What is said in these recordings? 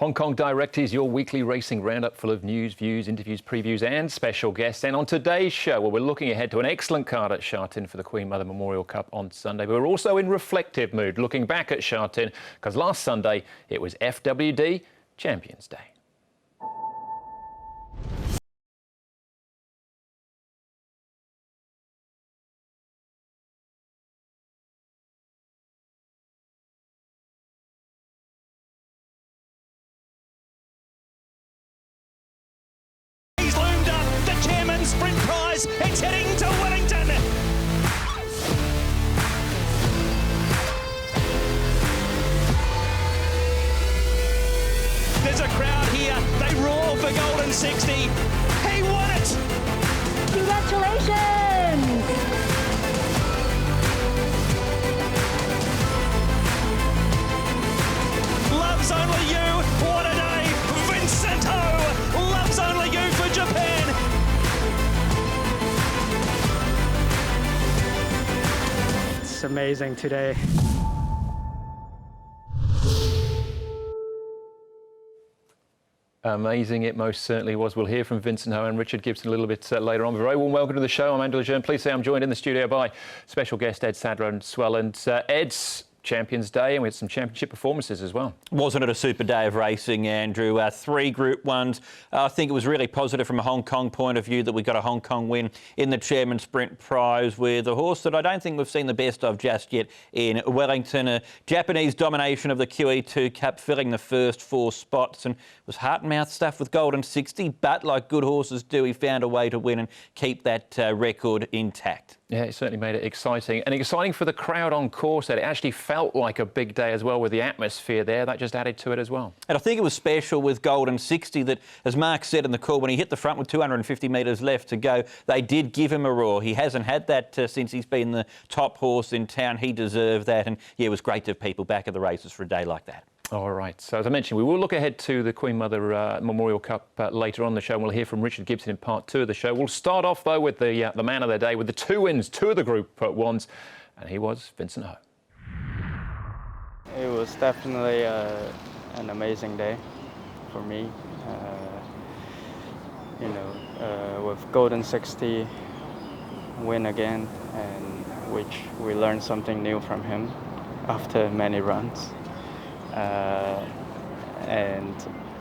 Hong Kong Direct is your weekly racing roundup full of news, views, interviews, previews and special guests. And on today's show, well, we're looking ahead to an excellent card at Sha Tin for the Queen Mother Memorial Cup on Sunday. But we're also in reflective mood, looking back at Sha Tin, because last Sunday it was FWD Champions Day. Sprint prize, it's heading to Wellington. There's a crowd here, they roar for Golden 60. He won it! Congratulations! Loves only you, what a day! Vincent loves only you for Japan. It's amazing today. Amazing, it most certainly was. We'll hear from Vincent and Richard Gibson a little bit later on. Very warm welcome to the show. I'm Jeune. Please say I'm joined in the studio by special guest Ed Sadler and Swell. And Ed's Champions Day, and we had some championship performances as well. Wasn't it a super day of racing, Andrew? 3 Group 1s. I think it was really positive from a Hong Kong point of view that we got a Hong Kong win in the Chairman Sprint Prize with a horse that I don't think we've seen the best of just yet in Wellington. A Japanese domination of the QE2 Cup, filling the first 4 spots, and it was heart and mouth stuff with Golden 60, but like good horses do, he found a way to win and keep that record intact. Yeah, it certainly made it exciting. And exciting for the crowd on course, that it actually felt like a big day as well with the atmosphere there. That just added to it as well. And I think it was special with Golden 60 that, as Mark said in the call, when he hit the front with 250 metres left to go, they did give him a roar. He hasn't had that since he's been the top horse in town. He deserved that. And yeah, it was great to have people back at the races for a day like that. All right, so as I mentioned, we will look ahead to the Queen Mother Memorial Cup later on the show. We'll hear from Richard Gibson in part 2 of the show. We'll start off, though, with the man of the day, with the 2 wins, 2 of the Group 1s, and he was Vincent. It was definitely an amazing day for me. With Golden 60 win again, and which we learned something new from him after many runs. And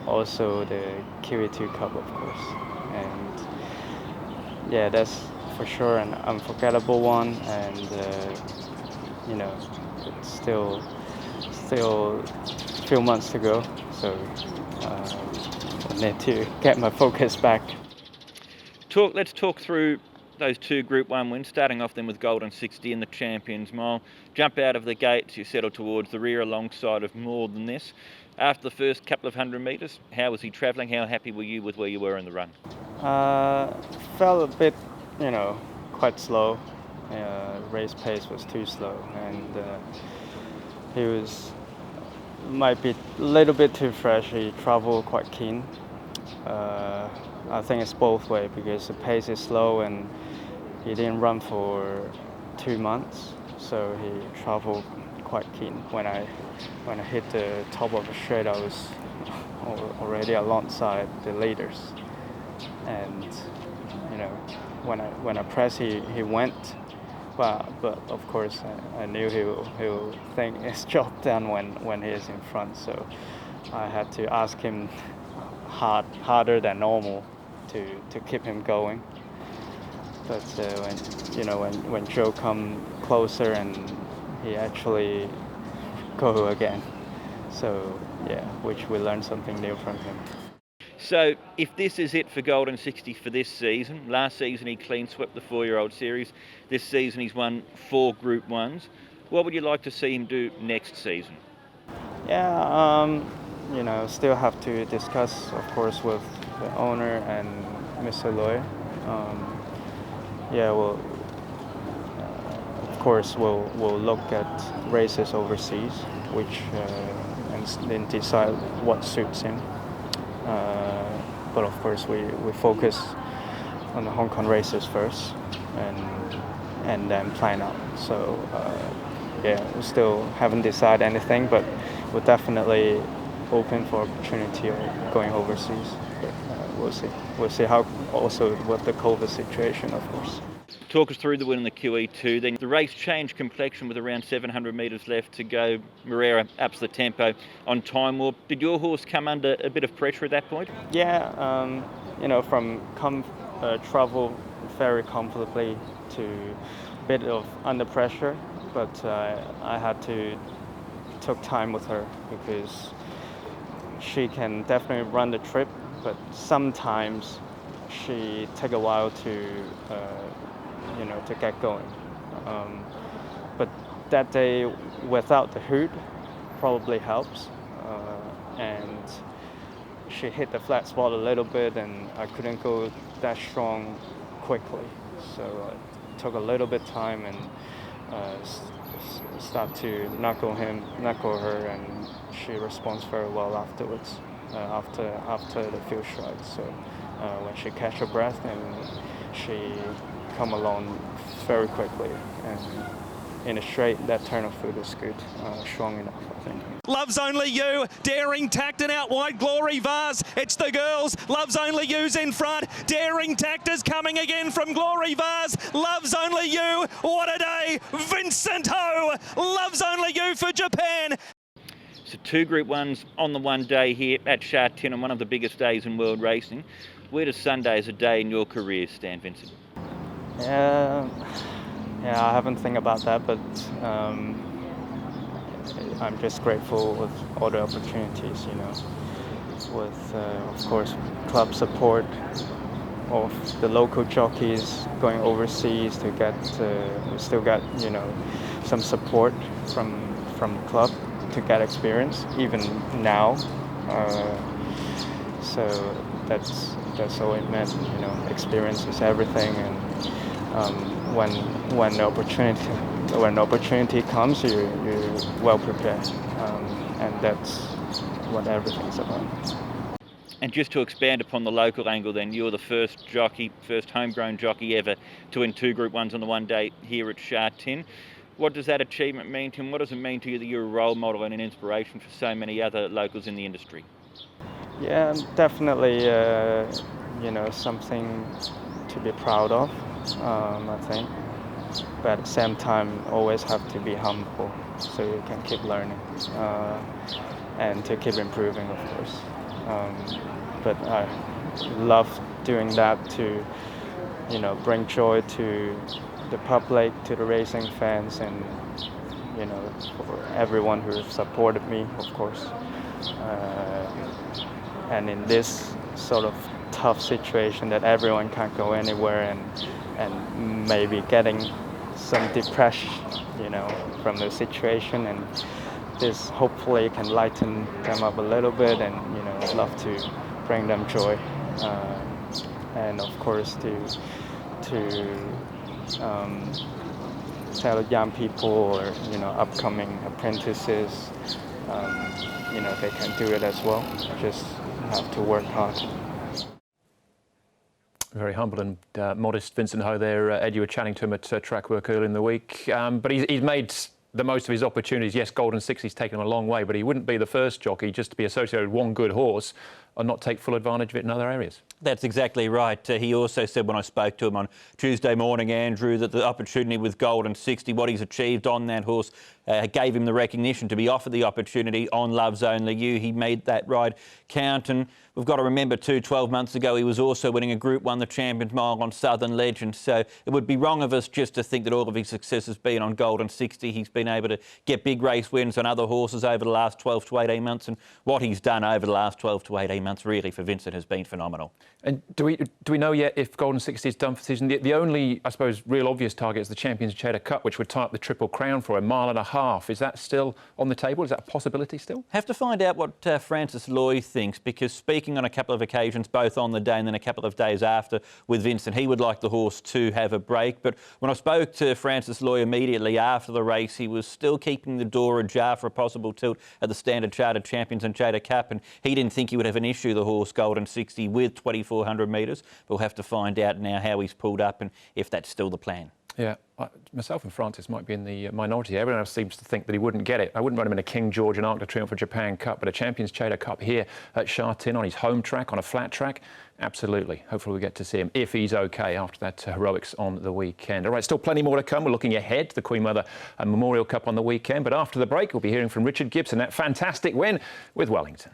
also the QE2 Cup, of course. And yeah, that's for sure an unforgettable one. And it's still a few months to go, so I need to get my focus back. Let's talk through those 2 Group 1 wins, starting off then with Golden 60 in the Champions Mile. Jump out of the gates, you settle towards the rear alongside of More Than This. After the first couple of 100 metres, how was he travelling? How happy were you with where you were in the run? Felt a bit, quite slow. Race pace was too slow, and he might be a little bit too fresh. He travelled quite keen. I think it's both ways, because the pace is slow and he didn't run for 2 months, so he travelled quite keen. When I hit the top of the straight, I was already alongside the leaders, and when I pressed, he went. But of course, I knew he'll think his job done when he is in front, so I had to ask him harder than normal to keep him going. But when Joe come closer, and he actually go again, so yeah, which we learned something new from him. So if this is it for Golden 60 for this season, last season he clean swept the 4-year-old series, this season he's won 4 Group 1s, what would you like to see him do next season? Yeah, still have to discuss, of course, with the owner and Mr. Loy. Of course, we'll look at races overseas, which and then decide what suits him. But of course, we focus on the Hong Kong races first, and then plan out. So we still haven't decided anything, but we'll definitely open for opportunity of going overseas. But we'll see. We'll see how also with the COVID situation, of course. Talk us through the win in the QE2. Then the race changed complexion with around 700 metres left to go. Moreira ups the tempo on time warp. Did your horse come under a bit of pressure at that point? Yeah, you know, from travel very comfortably to a bit of under pressure, but I had to took time with her because she can definitely run the trip, but sometimes she take a while to you know, to get going. But that day without the hood probably helps, and she hit the flat spot a little bit and I couldn't go that strong quickly, so it took a little bit time and start to knuckle her, and she responds very well afterwards, after the field strike. So when she catch her breath and she come along very quickly, and in a straight, that turn of foot is good, strong enough, I think. Loves Only You, Daring Tactin out wide, Glory Vase. It's the girls, Loves Only You's in front. Daring Tactor's coming again from Glory Vase. Loves Only You, what a day. Vincent Ho, Loves Only You for Japan. So 2 Group 1s on the one day here at Sha Tin, on one of the biggest days in world racing. Where does Sunday as a day in your career stand, Vincent? Yeah, I haven't think about that, but I'm just grateful with all the opportunities, you know, with of course club support of the local jockeys going overseas to get we still got, you know, some support from the club to get experience even now. So that's all it meant, you know. Experience is everything, and when the opportunity comes, you're well prepared, and that's what everything's about. And just to expand upon the local angle then, you're the first homegrown jockey ever to win 2 Group 1s on the one day here at Sha Tin. What does that achievement mean to you, and what does it mean to you that you're a role model and an inspiration for so many other locals in the industry? Yeah, definitely, you know, something to be proud of, I think. But at the same time, always have to be humble so you can keep learning and to keep improving, of course. But I love doing that to, you know, bring joy to the public, to the racing fans, and, you know, for everyone who supported me, of course. And in this sort of tough situation that everyone can't go anywhere, and maybe getting some depression, you know, from the situation, and this hopefully can lighten them up a little bit, and, you know, I'd love to bring them joy, and of course to tell young people or, you know, upcoming apprentices, you know, they can do it as well. Just have to work hard. Very humble and modest Vincent Ho there. Ed, you were chatting to him at track work earlier in the week, but he's made the most of his opportunities. Yes, Golden 60's taken him a long way, but he wouldn't be the first jockey just to be associated with one good horse and not take full advantage of it in other areas. That's exactly right. He also said when I spoke to him on Tuesday morning, Andrew, that the opportunity with Golden 60, what he's achieved on that horse, gave him the recognition to be offered the opportunity on Loves Only You. He made that ride count, and we've got to remember too, 12 months ago he was also winning a Group 1, the Champions Mile on Southern Legend, so it would be wrong of us just to think that all of his success has been on Golden 60. He's been able to get big race wins on other horses over the last 12 to 18 months, and what he's done over the last 12 to 18 months really for Vincent has been phenomenal. And do we know yet if Golden 60 is done for season? The only, I suppose, real obvious target is the Champions Cheddar Cup, which would tie up the Triple Crown for a 1.5 miles. Is that still on the table? Is that a possibility still? Have to find out what Francis Loy thinks, because speaking on a couple of occasions, both on the day and then a couple of days after with Vincent, he would like the horse to have a break. But when I spoke to Francis Loy immediately after the race, he was still keeping the door ajar for a possible tilt at the Standard Chartered Champions and Cheddar Cup, and he didn't think he would have an issue, the horse Golden 60, with 2,400 metres. We'll have to find out now how he's pulled up and if that's still the plan. Yeah, myself and Francis might be in the minority. Everyone else seems to think that he wouldn't get it. I wouldn't run him in a King George and Arc de Triomphe for Japan Cup, but a Champions Chater Cup here at Sha Tin on his home track, on a flat track, absolutely. Hopefully we get to see him, if he's OK, after that heroics on the weekend. All right, still plenty more to come. We're looking ahead to the Queen Mother Memorial Cup on the weekend, but after the break, we'll be hearing from Richard Gibson, that fantastic win with Wellington.